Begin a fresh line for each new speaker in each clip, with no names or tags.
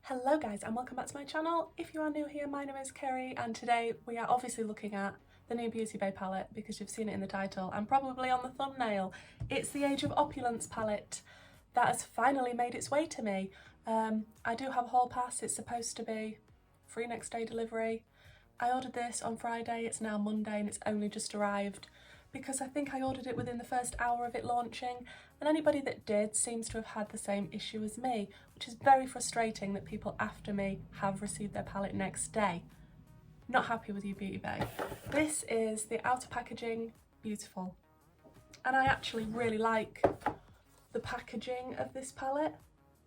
Hello guys and welcome back to my channel. If you are new here, my name is Kerry and today we are obviously looking at the new Beauty Bay palette because you've seen it in the title and probably on the thumbnail. It's the Age of Opulence palette that has finally made its way to me. I do have a hall pass, it's supposed to be free next day delivery. I ordered this on Friday, it's now Monday and it's only just arrived because I think I ordered it within the first hour of it launching, and anybody that did seems to have had the same issue as me, which is very frustrating that people after me have received their palette next day. Not happy with you, Beauty Bay. This is the outer packaging, beautiful. And I actually really like the packaging of this palette.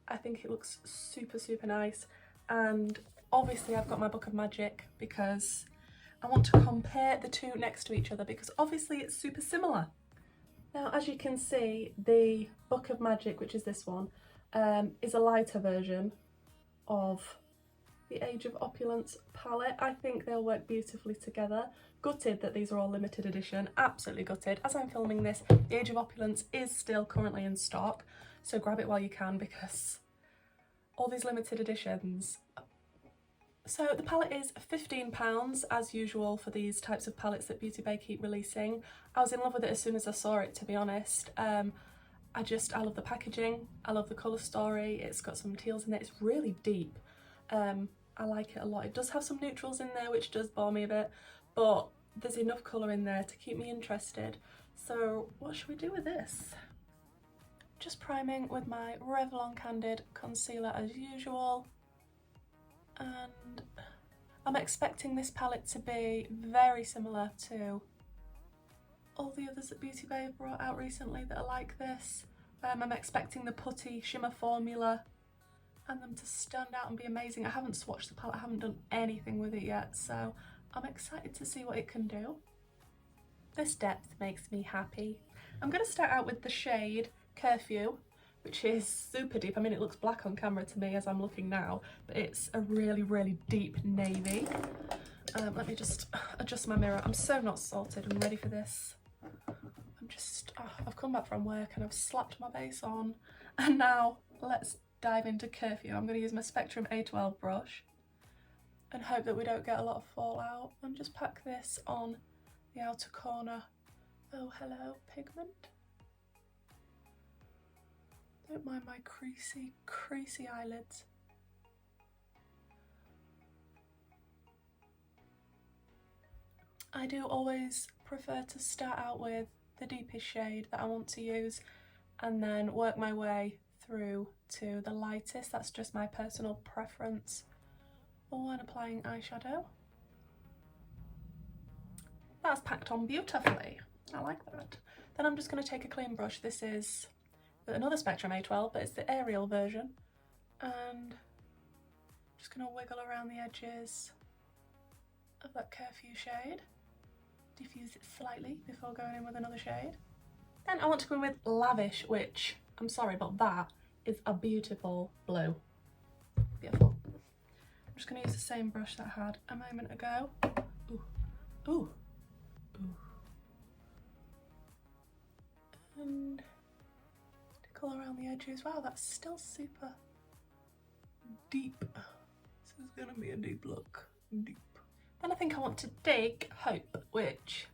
I think it looks super nice, and obviously I've got my Book of Magic because I want to compare the two next to each other because obviously it's super similar. Now, as you can see, the Book of Magic, which is this one, is a lighter version of the Age of Opulence palette. I think they'll work beautifully together. Gutted that these are all limited edition, absolutely gutted. As I'm filming this, the Age of Opulence is still currently in stock, so grab it while you can because all these limited editions. So the palette is £15 as usual for these types of palettes that Beauty Bay keep releasing. I was in love with it as soon as I saw it, to be honest. I love the packaging, I love the colour story, it's got some teals in it, it's really deep. I like it a lot. It does have some neutrals in there which does bore me a bit, but there's enough colour in there to keep me interested. So what should we do with this? Just priming with my Revlon Candid concealer as usual. And I'm expecting this palette to be very similar to all the others that Beauty Bay have brought out recently that are like this. I'm expecting the putty shimmer formula and them to stand out and be amazing. I haven't swatched the palette, I haven't done anything with it yet, so I'm excited to see what it can do. This depth makes me happy. I'm going to start out with the shade Curfew, which is super deep. I mean, it looks black on camera to me as I'm looking now, but it's a really deep navy. Let me just adjust my mirror. I'm so not sorted and ready for this. I've come back from work and I've slapped my base on, and now let's dive into Curfew. I'm going to use my Spectrum A12 brush and hope that we don't get a lot of fallout, and just pack this on the outer corner. Oh, hello, pigment. Don't mind my creasy eyelids. I do always prefer to start out with the deepest shade that I want to use and then work my way through to the lightest. That's just my personal preference. All when applying eyeshadow. That's packed on beautifully. I like that. Then I'm just going to take a clean brush. This is another Spectrum A12, but it's the Arial version, and just going to wiggle around the edges of that Curfew shade, diffuse it slightly before going in with another shade. Then I want to go in with Lavish, which, I'm sorry, but that is a beautiful blue. Beautiful. I'm just going to use the same brush that I had a moment ago. Ooh. And all around the edges. Wow, that's still super deep. This is gonna be a deep look. Deep. Then I think I want to take Hope, which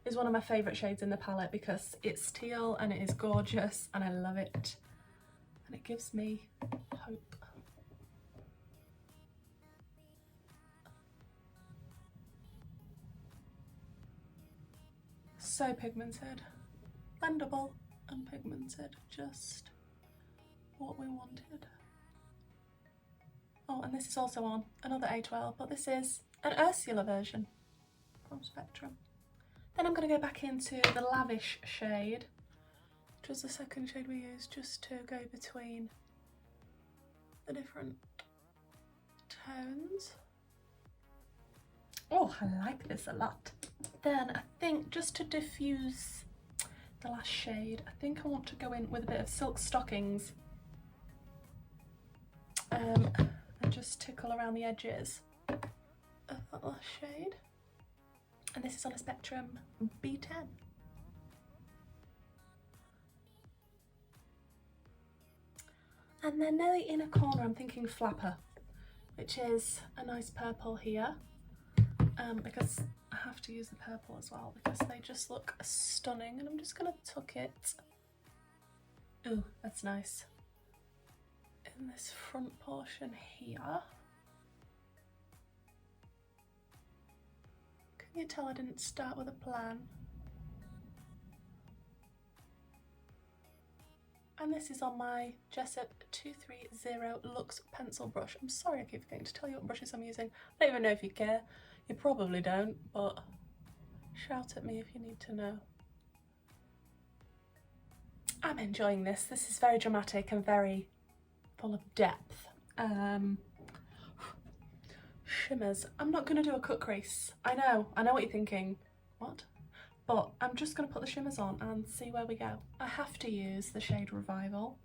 is one of my favourite shades in the palette because it's teal and it is gorgeous and I love it. And it gives me hope. So pigmented. Blendable and pigmented, just what we wanted. Oh, and this is also on another A12, but this is an Ursula version from Spectrum. Then I'm going to go back into the Lavish shade, which was the second shade we used, just to go between the different tones. Oh, I like this a lot. Then I think just to diffuse the last shade, I think I want to go in with a bit of Silk Stockings and just tickle around the edges of that last shade. And this is on a Spectrum B10. And then near the inner corner, I'm thinking Flapper. which is a nice purple here, because I have to use the purple as well because they just look stunning, and I'm just going to tuck it. Ooh, that's nice. In this front portion here. Can you tell I didn't start with a plan? And this is on my Jessup 230 Luxe pencil brush. I'm sorry I keep forgetting to tell you what brushes I'm using. I don't even know if you care. You probably don't, but shout at me if you need to know. I'm enjoying this. This is very dramatic and very full of depth. Shimmers. I'm not going to do a cut crease. I know what you're thinking. What? But I'm just going to put the shimmers on and see where we go. I have to use the shade Revival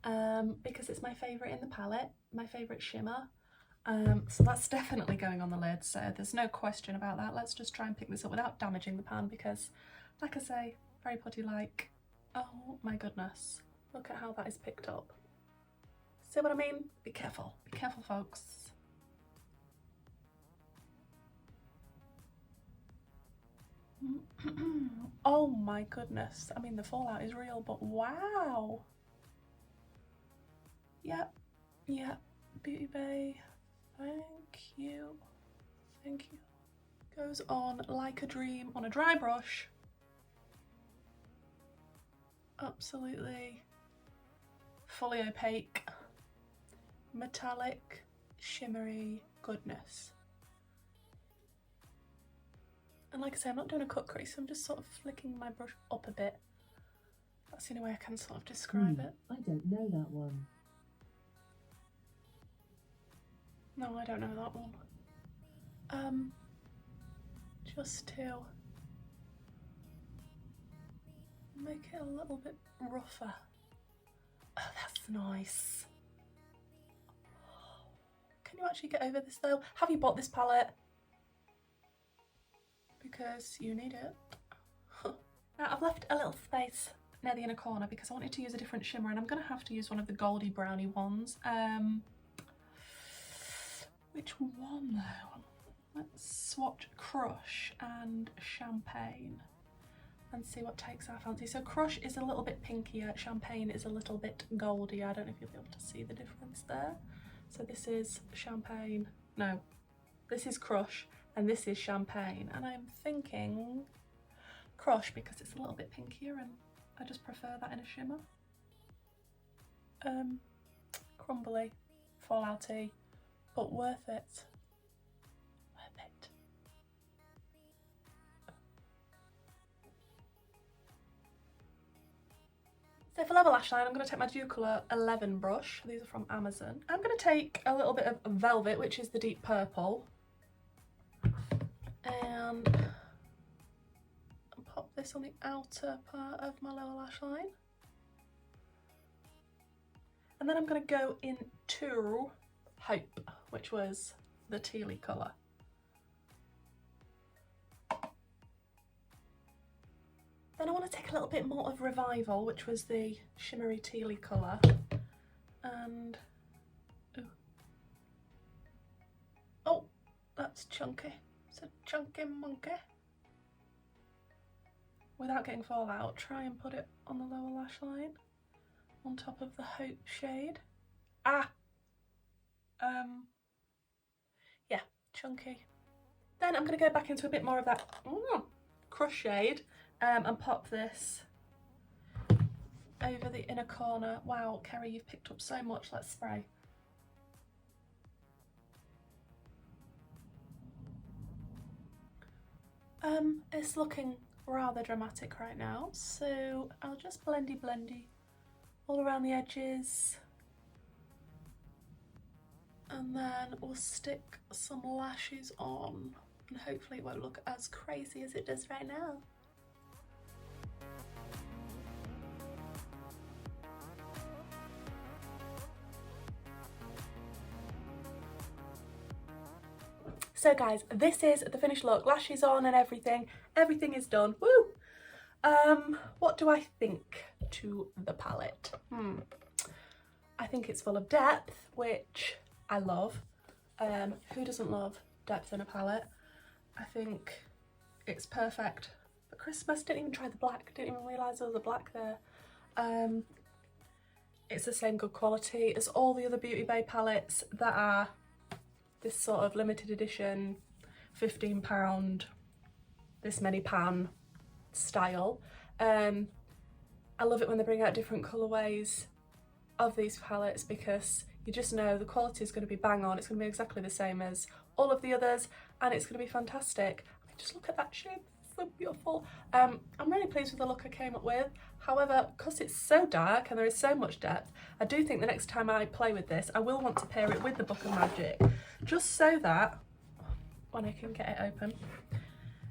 because it's my favourite in the palette, my favourite shimmer. So that's definitely going on the lid, so there's no question about that. Let's just try and pick this up without damaging the pan because, like I say, very putty-like. Oh my goodness, look at how that is picked up. See what I mean? Be careful, folks. Oh my goodness, I mean the fallout is real, but wow. Yep, Beauty Bay, thank you. Goes on like a dream on a dry brush. Absolutely fully opaque, metallic, shimmery goodness. And like I say, I'm not doing a cut crease, I'm just sort of flicking my brush up a bit. That's the only way I can sort of describe it.
I don't know that one.
No, I don't know that one. Just to make it a little bit rougher. Oh, that's nice. Can you actually get over this though? Have you bought this palette? Because you need it. Now I've left a little space near the inner corner because I wanted to use a different shimmer, and I'm going to have to use one of the goldy browny ones. Which one though? Let's swatch Crush and Champagne and see what takes our fancy. So Crush is a little bit pinkier, Champagne is a little bit goldier. I don't know if you'll be able to see the difference there. So this is Champagne, no, this is Crush and this is Champagne, and I'm thinking Crush because it's a little bit pinkier and I just prefer that in a shimmer. Crumbly, fallouty, but worth it. So for level lash line, I'm going to take my Dew Colour 11 brush. These are from Amazon. I'm going to take a little bit of Velvet, which is the deep purple, and pop this on the outer part of my lower lash line. And then I'm going to go into Hope, which was the tealy colour. Then I want to take a little bit more of Revival, which was the shimmery tealy colour, and oh, that's chunky. It's a chunky monkey. Without getting fallout, try and put it on the lower lash line, on top of the Hope shade. Yeah, chunky. Then I'm going to go back into a bit more of that Crush shade. And pop this over the inner corner. Wow, Kerry, you've picked up so much. Let's spray. It's looking rather dramatic right now, so I'll just blendy all around the edges, and then we'll stick some lashes on, and hopefully it won't look as crazy as it does right now. So guys, this is the finished look, lashes on and everything is done, woo! What do I think to the palette? I think it's full of depth, which I love. Who doesn't love depth in a palette? I think it's perfect for Christmas. Didn't even try the black, didn't even realise there was a black there. It's the same good quality as all the other Beauty Bay palettes that are this sort of limited edition, £15, this many pan style. I love it when they bring out different colourways of these palettes because you just know the quality is going to be bang on. It's going to be exactly the same as all of the others and it's going to be fantastic. I mean, just look at that shade, it's so beautiful. I'm really pleased with the look I came up with. However, because it's so dark and there is so much depth, I do think the next time I play with this, I will want to pair it with the Book of Magic, just so that, when I can get it open,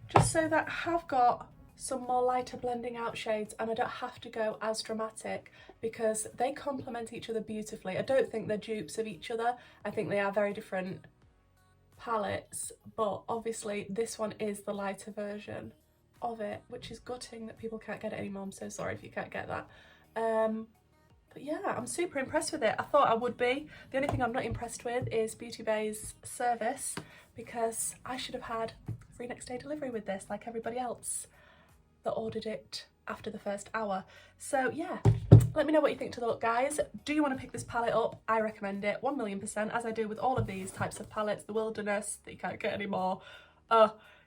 just so that I have got some more lighter blending out shades and I don't have to go as dramatic because they complement each other beautifully. I don't think they're dupes of each other. I think they are very different palettes, but obviously this one is the lighter version of it, which is gutting that people can't get it anymore. I'm so sorry if you can't get that. But yeah, I'm super impressed with it. I thought I would be. The only thing I'm not impressed with is Beauty Bay's service because I should have had free next day delivery with this like everybody else that ordered it after the first hour. So yeah, let me know what you think to the look, guys. Do you want to pick this palette up? I recommend it 1,000,000%, as I do with all of these types of palettes. The Wilderness that you can't get anymore.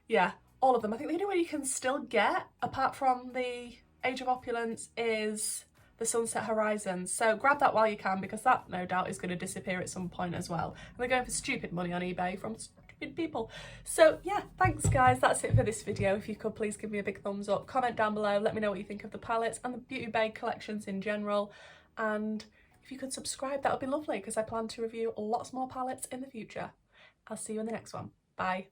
Yeah, all of them. I think the only one you can still get apart from the Age of Opulence is the Sunset Horizons. So grab that while you can because that no doubt is going to disappear at some point as well. And they're going for stupid money on eBay from stupid people. So yeah, thanks guys, that's it for this video. If you could please give me a big thumbs up, comment down below, let me know what you think of the palettes and the Beauty Bay collections in general, and if you could subscribe that would be lovely because I plan to review lots more palettes in the future. I'll see you in the next one. Bye.